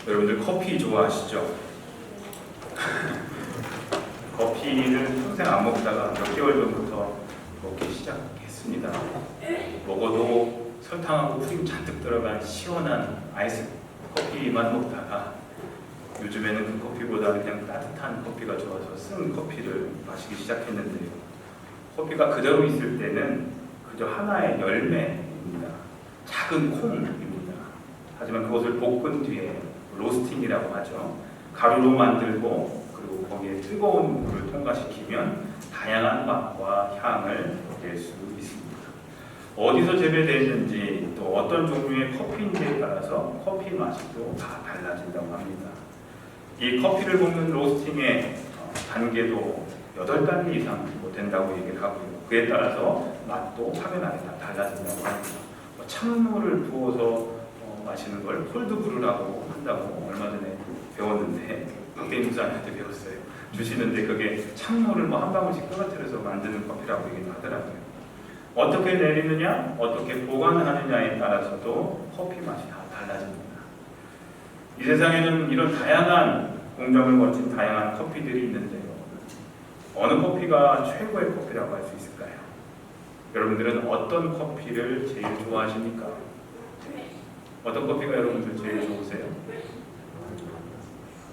여러분들 커피 좋아하시죠? 커피를 평생 안 먹다가 몇 개월 전부터 먹기 시작했습니다. 먹어도 설탕하고 크림 잔뜩 들어간 시원한 아이스 커피만 먹다가 요즘에는 그 커피보다 그냥 따뜻한 커피가 좋아서 쓴 커피를 마시기 시작했는데요. 커피가 그대로 있을 때는 그저 하나의 열매입니다. 작은 콩입니다. 하지만 그것을 볶은 뒤에 로스팅이라고 하죠. 가루로 만들고 그리고 거기에 뜨거운 물을 통과시키면 다양한 맛과 향을 낼 수 있습니다. 어디서 재배되었는지 또 어떤 종류의 커피인지에 따라서 커피 맛이 또 다 달라진다고 합니다. 이 커피를 볶는 로스팅의 단계도 8단계 이상 된다고 얘기를 하고요. 그에 따라서 맛도 확연하게 다 달라진다고 합니다. 찬물을 부어서 마시는 걸 콜드브루라고 한다고 얼마 전에 배웠는데 박대인 목사님한테 배웠어요. 주시는데 그게 찬물을 한 방울씩 떨어뜨려서 만드는 커피라고 얘기를 하더라고요. 어떻게 내리느냐, 어떻게 보관하느냐에 따라서도 커피 맛이 다 달라집니다. 이 세상에는 이런 다양한 공정을 거친 다양한 커피들이 있는데요. 어느 커피가 최고의 커피라고 할 수 있을까요? 여러분들은 어떤 커피를 제일 좋아하십니까? 어떤 커피가 여러분들 제일 좋으세요?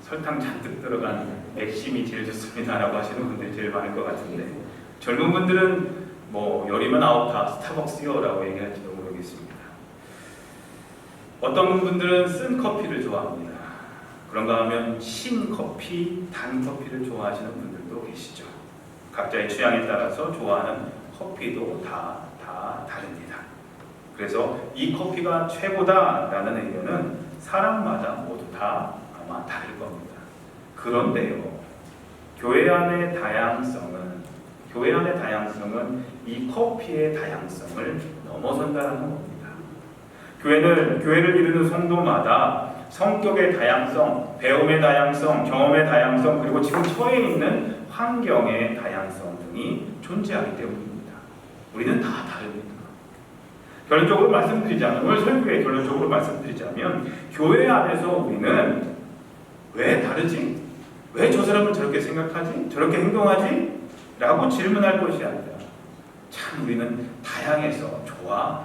설탕 잔뜩 들어간 맥심이 제일 좋습니다 라고 하시는 분들이 제일 많을 것 같은데, 젊은 분들은 열이면 아홉타 스타벅스요 라고 얘기할지도 모르겠습니다. 어떤 분들은 쓴 커피를 좋아합니다. 그런가 하면 신 커피, 단 커피를 좋아하시는 분들도 계시죠. 각자의 취향에 따라서 좋아하는 커피도 다 다릅니다. 그래서 이 커피가 최고다라는 의견은 사람마다 모두 다 아마 다를 겁니다. 그런데요, 교회 안의 다양성은 이 커피의 다양성을 넘어선다는 겁니다. 교회를 이루는 성도마다 성격의 다양성, 배움의 다양성, 경험의 다양성, 그리고 지금 처해 있는 환경의 다양성 등이 존재하기 때문입니다. 우리는 다 다릅니다. 결론적으로 말씀드리자면, 오늘 설교에 결론적으로 말씀드리자면, 교회 안에서 우리는 왜 다르지? 왜 저 사람을 저렇게 생각하지? 저렇게 행동하지? 라고 질문할 것이 아니라, 참 우리는 다양해서 좋아,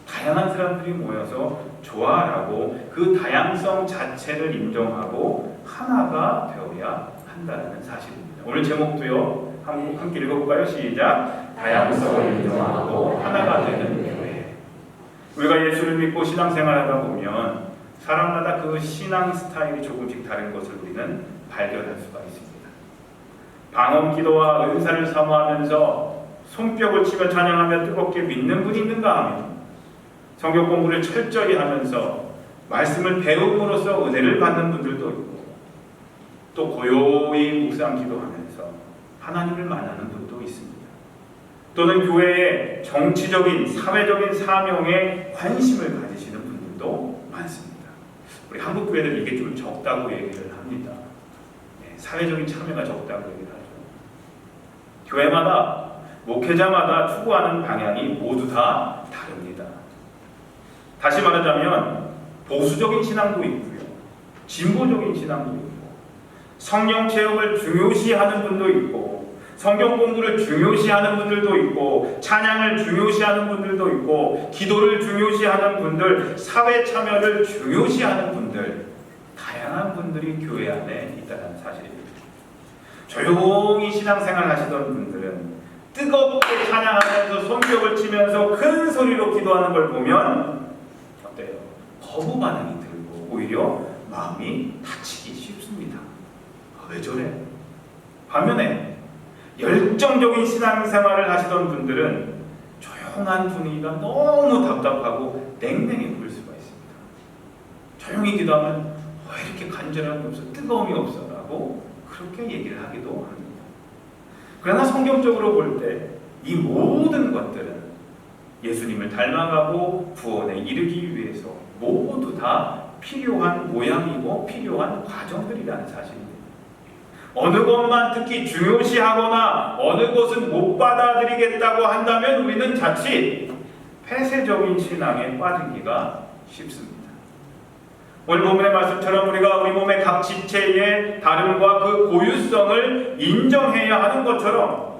다양한 사람들이 모여서 좋아라고 그 다양성 자체를 인정하고 하나가 되어야 한다는 사실입니다. 오늘 제목도요, 함께 읽어볼까요? 시작! 다양성을 인정하고 하나가 되는 교회. 우리가 예수를 믿고 신앙생활하다 보면 사람마다 그 신앙 스타일이 조금씩 다른 것을 우리는 발견할 수가 있습니다. 방언 기도와 은사를 사모하면서 손뼉을 치며 찬양하며 뜨겁게 믿는 분이 있는가 하면, 성경 공부를 철저히 하면서 말씀을 배움으로써 은혜를 받는 분들도 있고, 또 고요히 묵상 기도하면서 하나님을 만나는 분도 있습니다. 또는 교회의 정치적인, 사회적인 사명에 관심을 가지시는 분들도 많습니다. 우리 한국 교회는 이게 좀 적다고 얘기를 합니다. 사회적인 참여가 적다고 얘기를 하죠. 교회마다, 목회자마다 추구하는 방향이 모두 다 다릅니다. 다시 말하자면 보수적인 신앙도 있고요, 진보적인 신앙도 있고, 성령 체험을 중요시하는 분도 있고, 성경 공부를 중요시하는 분들도 있고, 찬양을 중요시하는 분들도 있고, 기도를 중요시하는 분들, 사회 참여를 중요시하는 분들, 다양한 분들이 교회 안에 있다는 사실입니다. 조용히 신앙생활 하시던 분들은 뜨겁게 찬양하면서 손뼉을 치면서 큰 소리로 기도하는 걸 보면 어때요? 거부 반응이 들고 오히려 마음이 다치기 쉽습니다. 왜 저래? 반면에 열정적인 신앙생활을 하시던 분들은 조용한 분위기가 너무 답답하고 냉랭해 보일 수가 있습니다. 조용히 기도하면 왜 이렇게 간절함이 없어, 뜨거움이 없어 라고 그렇게 얘기를 하기도 합니다. 그러나 성경적으로 볼 때 이 모든 것들은 예수님을 닮아가고 구원에 이르기 위해서 모두 다 필요한 모양이고 필요한 과정들이라는 사실입니다. 어느 것만 특히 중요시하거나 어느 것은 못 받아들이겠다고 한다면 우리는 자칫 폐쇄적인 신앙에 빠지기가 쉽습니다. 오늘 본문의 말씀처럼 우리가 우리 몸의 각 지체의 다름과 그 고유성을 인정해야 하는 것처럼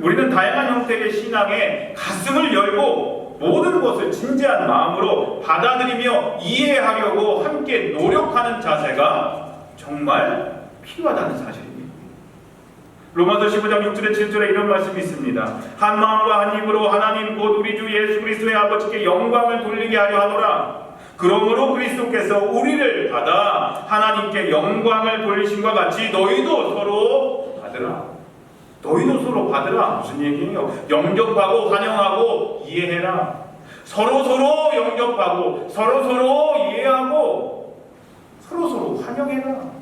우리는 다양한 형태의 신앙에 가슴을 열고 모든 것을 진지한 마음으로 받아들이며 이해하려고 함께 노력하는 자세가 정말 필요하다는 사실입니다. 로마서 15장 6절에 7절에 이런 말씀이 있습니다. 한 마음과 한 입으로 하나님 곧 우리 주 예수 그리스도의 아버지께 영광을 돌리게 하려 하노라. 그러므로 그리스도께서 우리를 받아 하나님께 영광을 돌리심과 같이 너희도 서로 받으라. 너희도 서로 받으라. 무슨 얘기예요? 영접하고 환영하고 이해해라. 서로 영접하고 서로 이해하고 서로 환영해라.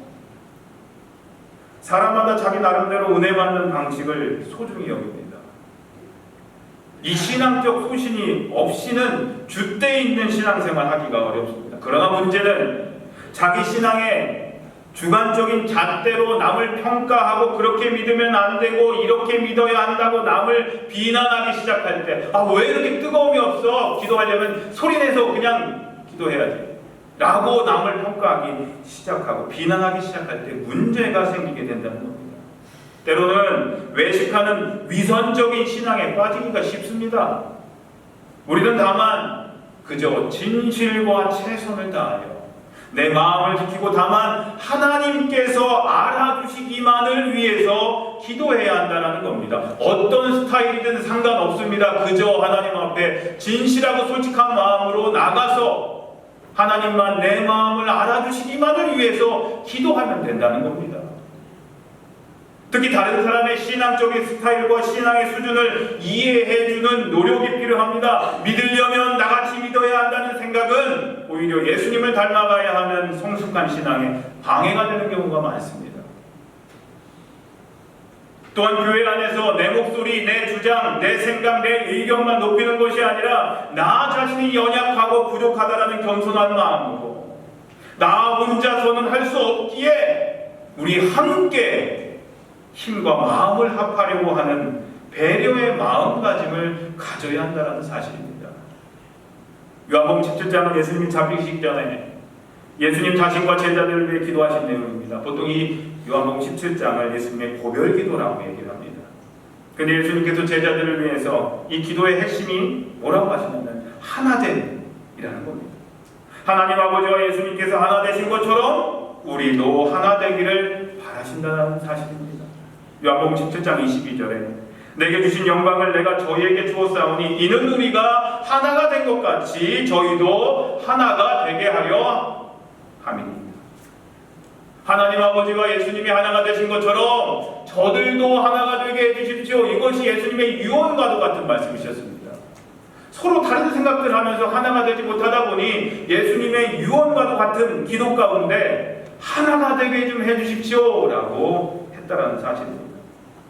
사람마다 자기 나름대로 은혜 받는 방식을 소중히 여깁니다. 이 신앙적 소신이 없이는 줏대 있는 신앙생활 하기가 어렵습니다. 그러나 문제는 자기 신앙의 주관적인 잣대로 남을 평가하고 그렇게 믿으면 안 되고 이렇게 믿어야 한다고 남을 비난하기 시작할 때 왜 이렇게 뜨거움이 없어? 기도하려면 소리내서 그냥 기도해야지 라고 남을 평가하기 시작하고 비난하기 시작할 때 문제가 생기게 된다는 겁니다. 때로는 외식하는 위선적인 신앙에 빠지기가 쉽습니다. 우리는 다만 그저 진실과 최선을 다하여 내 마음을 지키고 다만 하나님께서 알아주시기만을 위해서 기도해야 한다는 겁니다. 어떤 스타일이든 상관없습니다. 그저 하나님 앞에 진실하고 솔직한 마음으로 나가서 하나님만 내 마음을 알아주시기만을 위해서 기도하면 된다는 겁니다. 특히 다른 사람의 신앙적인 스타일과 신앙의 수준을 이해해주는 노력이 필요합니다. 믿으려면 나같이 믿어야 한다는 생각은 오히려 예수님을 닮아가야 하는 성숙한 신앙에 방해가 되는 경우가 많습니다. 또한 교회 안에서 내 목소리, 내 주장, 내 생각, 내 의견만 높이는 것이 아니라 나 자신이 연약하고 부족하다라는 겸손한 마음으로 나 혼자서는 할 수 없기에 우리 함께 힘과 마음을 합하려고 하는 배려의 마음가짐을 가져야 한다는 사실입니다. 요한복음 17장은 예수님이 잡히시기 전에 예수님 자신과 제자들을 위해 기도하신 내용입니다. 보통 이 요한복음 17장을 예수님의 고별 기도라고 얘기를 합니다. 그런데 예수님께서 제자들을 위해서 이 기도의 핵심이 뭐라고 하시냐면 하나됨이라는 겁니다. 하나님 아버지와 예수님께서 하나 되신 것처럼 우리도 하나 되기를 바라신다는 사실입니다. 요한복음 17장 22절에 내게 주신 영광을 내가 저희에게 주었사오니 이는 우리가 하나가 된 것 같이 저희도 하나가 되게 하려 함입니다. 하나님 아버지와 예수님이 하나가 되신 것처럼 저들도 하나가 되게 해주십시오. 이것이 예수님의 유언과도 같은 말씀이셨습니다. 서로 다른 생각들 하면서 하나가 되지 못하다 보니 예수님의 유언과도 같은 기도 가운데 하나가 되게 좀 해주십시오 라고 했다라는 사실입니다.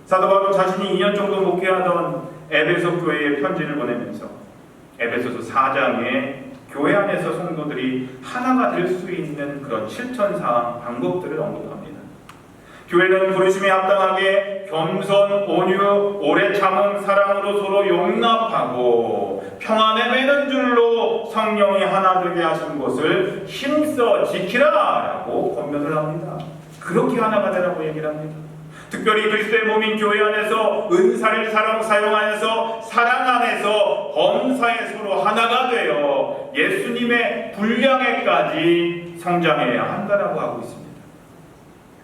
사도 바울은 자신이 2년 정도 목회하던 에베소 교회에 편지를 보내면서 에베소서 4장에 교회 안에서 성도들이 하나가 될 수 있는 그런 실천사항, 방법들을 언급합니다. 교회는 부르심에 합당하게 겸손, 온유, 오래 참음, 사랑으로 서로 용납하고 평안에 매는 줄로 성령이 하나 되게 하신 것을 힘써 지키라 라고 권면을 합니다. 그렇게 하나가 되라고 얘기를 합니다. 특별히 그리스도의 몸인 교회 안에서 은사를 사용하여서 사랑 안에서 범사에 서로 하나가 되어 예수님의 분량에까지 성장해야 한다라고 하고 있습니다.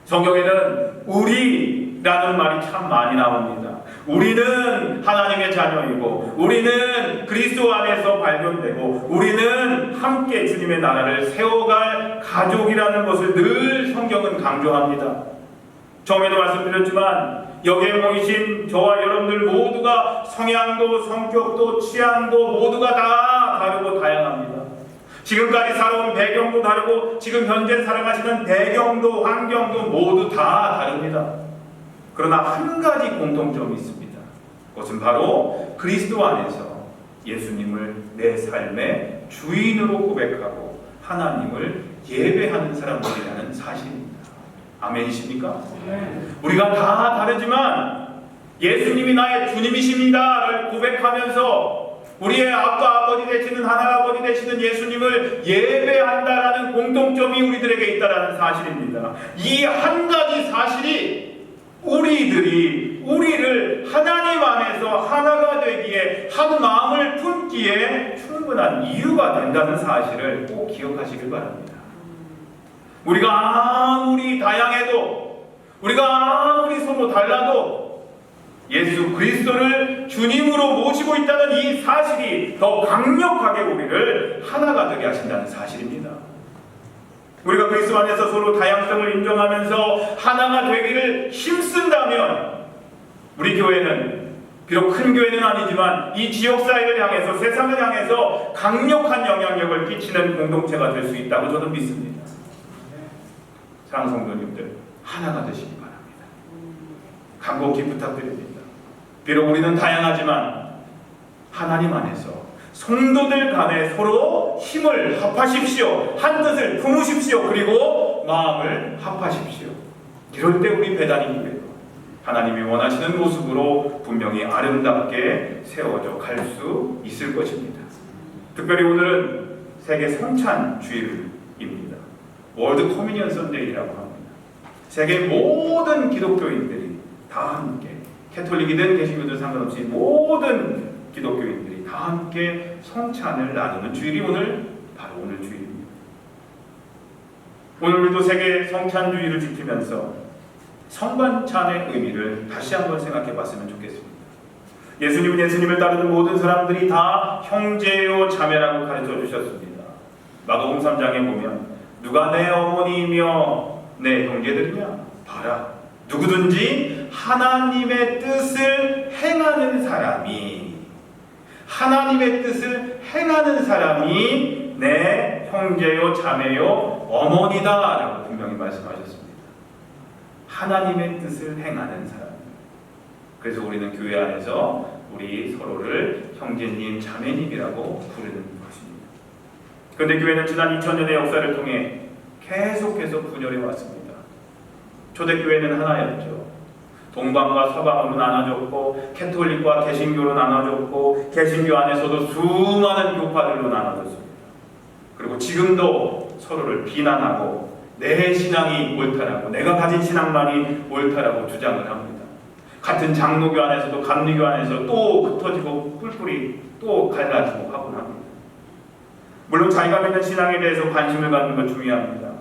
성경에는 우리라는 말이 참 많이 나옵니다. 우리는 하나님의 자녀이고 우리는 그리스도 안에서 발견되고 우리는 함께 주님의 나라를 세워갈 가족이라는 것을 늘 성경은 강조합니다. 처음에도 말씀드렸지만 여기에 모이신 저와 여러분들 모두가 성향도 성격도 취향도 모두가 다 다르고 다양합니다. 지금까지 살아온 배경도 다르고 지금 현재 살아가시는 배경도 환경도 모두 다 다릅니다. 그러나 한 가지 공통점이 있습니다. 그것은 바로 그리스도 안에서 예수님을 내 삶의 주인으로 고백하고 하나님을 예배하는 사람들이라는 사실입니다. 아멘이십니까? 우리가 다 다르지만 예수님이 나의 주님이십니다를 고백하면서 우리의 아빠, 아버지 되시는 하나님 아버지 되시는 예수님을 예배한다라는 공통점이 우리들에게 있다라는 사실입니다. 이 한 가지 사실이 우리를 하나님 안에서 하나가 되기에, 한 마음을 품기에 충분한 이유가 된다는 사실을 꼭 기억하시길 바랍니다. 우리가 아무리 다양해도, 우리가 아무리 서로 달라도 예수 그리스도를 주님으로 모시고 있다는 이 사실이 더 강력하게 우리를 하나가 되게 하신다는 사실입니다. 우리가 그리스도 안에서 서로 다양성을 인정하면서 하나가 되기를 힘쓴다면, 우리 교회는 비록 큰 교회는 아니지만 이 지역사회를 향해서, 세상을 향해서 강력한 영향력을 끼치는 공동체가 될 수 있다고 저는 믿습니다. 사랑하는 성도님들, 하나가 되시기 바랍니다. 간곡히 부탁드립니다. 비록 우리는 다양하지만 하나님 안에서 성도들 간에 서로 힘을 합하십시오. 한 뜻을 품으십시오. 그리고 마음을 합하십시오. 이럴 때 우리 배단이 교회가 하나님이 원하시는 모습으로 분명히 아름답게 세워져 갈 수 있을 것입니다. 특별히 오늘은 세계 성찬 주일입니다. 월드 커뮤니언 선데이라고 합니다. 세계 모든 기독교인들이 다 함께, 캐톨릭이든 개신교든 상관없이 모든 기독교인들이 다 함께 성찬을 나누는 주일이 바로 오늘 주일입니다. 오늘 우리도 세계 성찬 주일을 지키면서 성만찬의 의미를 다시 한번 생각해 봤으면 좋겠습니다. 예수님은 예수님을 따르는 모든 사람들이 다 형제요 자매라고 가르쳐 주셨습니다. 마가복음 3장에 보면 누가 내 어머니이며 내 형제들이냐? 봐라. 누구든지 하나님의 뜻을 행하는 사람이, 하나님의 뜻을 행하는 사람이 내 형제요 자매요 어머니다 라고 분명히 말씀하셨습니다. 하나님의 뜻을 행하는 사람. 그래서 우리는 교회 안에서 우리 서로를 형제님, 자매님이라고 부르는 것입니다. 그런데 교회는 지난 2000년의 역사를 통해 계속해서 분열해 왔습니다. 초대교회는 하나였죠. 동방과 서방으로 나눠졌고, 캐톨릭과 개신교로 나눠졌고, 개신교 안에서도 수많은 교파들로 나눠졌습니다. 그리고 지금도 서로를 비난하고 내 신앙이 옳다라고, 내가 가진 신앙만이 옳다라고 주장을 합니다. 같은 장로교 안에서도 감리교 안에서 또 흩어지고 뿔뿔이 또 갈라지고 하곤 합니다. 물론 자기가 믿는 신앙에 대해서 관심을 갖는 것 중요합니다.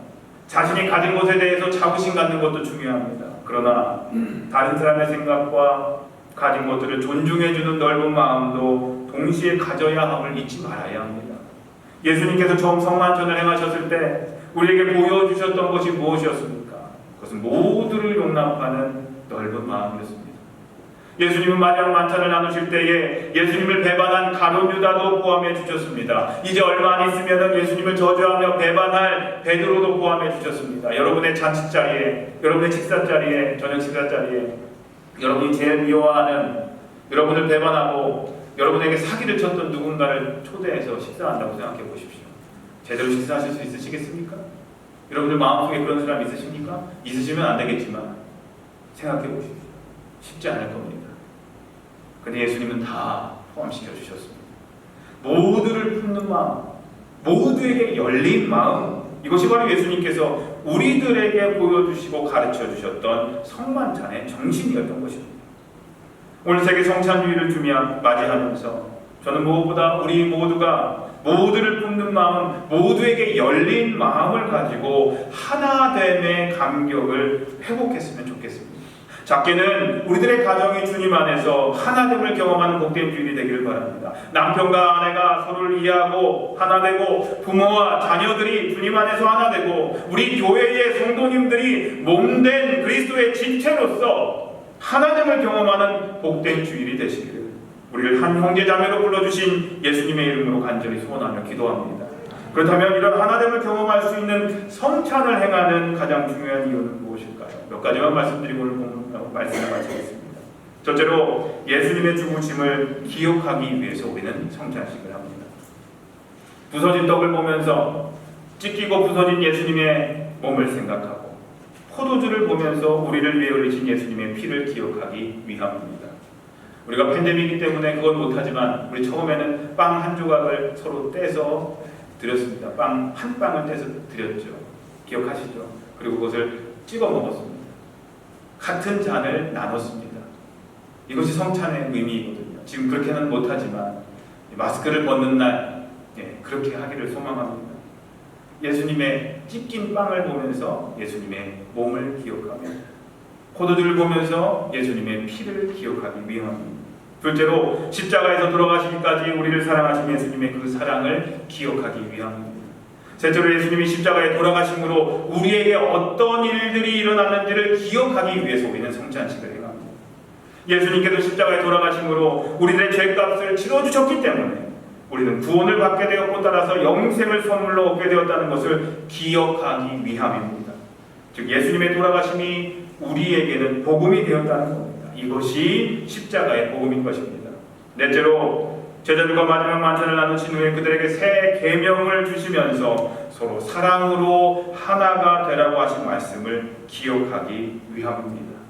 자신이 가진 것에 대해서 자부심 갖는 것도 중요합니다. 그러나 다른 사람의 생각과 가진 것들을 존중해주는 넓은 마음도 동시에 가져야 함을 잊지 말아야 합니다. 예수님께서 처음 성만찬을 행하셨을 때 우리에게 보여주셨던 것이 무엇이었습니까? 그것은 모두를 용납하는 넓은 마음이었습니다. 예수님은 마지막 만찬을 나누실 때에 예수님을 배반한 가룟 유다도 포함해 주셨습니다. 이제 얼마 안 있으면 예수님을 저주하며 배반할 베드로도 포함해 주셨습니다. 여러분의 잔치 자리에, 여러분의 식사 자리에, 저녁 식사 자리에 여러분이 제일 미워하는, 여러분을 배반하고 여러분에게 사기를 쳤던 누군가를 초대해서 식사한다고 생각해 보십시오. 제대로 식사하실 수 있으시겠습니까? 여러분들 마음속에 그런 사람 있으십니까? 있으시면 안 되겠지만 생각해 보십시오. 쉽지 않을 겁니다. 근데 예수님은 다 포함시켜 주셨습니다. 모두를 품는 마음, 모두에게 열린 마음, 이것이 바로 예수님께서 우리들에게 보여주시고 가르쳐 주셨던 성만찬의 정신이었던 것입니다. 오늘 세계 성찬주의를 맞이하면서 저는 무엇보다 우리 모두가 모두를 품는 마음, 모두에게 열린 마음을 가지고 하나됨의 감격을 회복했으면 좋겠습니다. 작게는 우리들의 가정이 주님 안에서 하나됨을 경험하는 복된 주일이 되기를 바랍니다. 남편과 아내가 서로를 이해하고 하나되고, 부모와 자녀들이 주님 안에서 하나되고, 우리 교회의 성도님들이 몸된 그리스도의 지체로서 하나됨을 경험하는 복된 주일이 되시기를 우리를 한 형제자매로 불러주신 예수님의 이름으로 간절히 소원하며 기도합니다. 그렇다면 이런 하나됨을 경험할 수 있는 성찬을 행하는 가장 중요한 이유는 무엇일까요? 몇 가지만 말씀드리고 오늘 말씀을 마치겠습니다. 첫째로 예수님의 죽으심을 기억하기 위해서 우리는 성찬식을 합니다. 부서진 떡을 보면서 찢기고 부서진 예수님의 몸을 생각하고, 포도주를 보면서 우리를 위해 흘리신 예수님의 피를 기억하기 위함입니다. 우리가 팬데믹이기 때문에 그건 못하지만 우리 처음에는 빵 한 조각을 서로 떼서 드렸습니다. 빵 한 빵을 떼서 드렸죠. 기억하시죠? 그리고 그것을 찍어 먹었습니다. 같은 잔을 나눴습니다. 이것이 성찬의 의미이거든요. 지금 그렇게는 못하지만 마스크를 벗는 날 그렇게 하기를 소망합니다. 예수님의 찢긴 빵을 보면서 예수님의 몸을 기억하며 포도주를 보면서 예수님의 피를 기억하기 위함입니다. 둘째로 십자가에서 돌아가시기까지 우리를 사랑하신 예수님의 그 사랑을 기억하기 위함입니다. 셋째로 예수님이 십자가에 돌아가심으로 우리에게 어떤 일들이 일어났는지를 기억하기 위해서 우리는 성찬식을 행합니다. 예수님께서 십자가에 돌아가심으로 우리들의 죄값을 치러주셨기 때문에 우리는 구원을 받게 되었고 따라서 영생을 선물로 얻게 되었다는 것을 기억하기 위함입니다. 즉 예수님의 돌아가심이 우리에게는 복음이 되었다는 겁니다. 이것이 십자가의 복음인 것입니다. 넷째로 제자들과 마지막 만찬을 나누신 후에 그들에게 새 계명을 주시면서 서로 사랑으로 하나가 되라고 하신 말씀을 기억하기 위함입니다.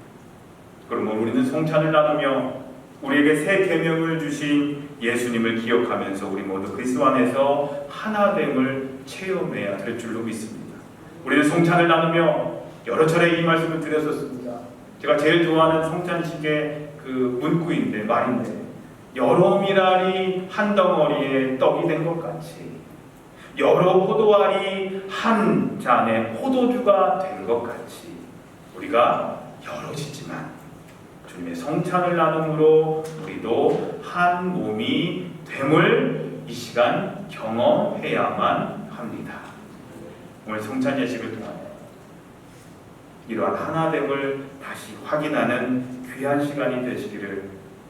그러면 우리는 성찬을 나누며 우리에게 새 계명을 주신 예수님을 기억하면서 우리 모두 그리스도 안에서 하나됨을 체험해야 될 줄로 믿습니다. 우리는 성찬을 나누며 여러 차례 이 말씀을 드렸었습니다. 제가 제일 좋아하는 성찬식의 그 문구인데 말인데 여러 미랄이 한 덩어리에 떡이 된 것 같이 여러 포도알이 한 잔에 포도주가 된 것 같이 우리가 여럿이지만 주님의 성찬을 나눔으로 우리도 한 몸이 됨을 이 시간 경험해야만 합니다. 오늘 성찬 예식을 통하여 이러한 하나됨을 다시 확인하는 귀한 시간이 되시기를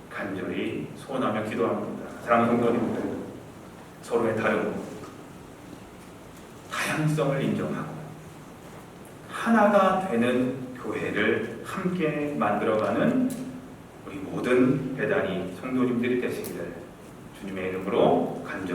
간절히 소원하며 기도합니다. 사랑하는 성도님들, 서로의 다름, 다양성을 인정하고 하나가 되는 교회를 함께 만들어가는 우리 모든 배단이 성도님들이 되시기를 주님의 이름으로 간절히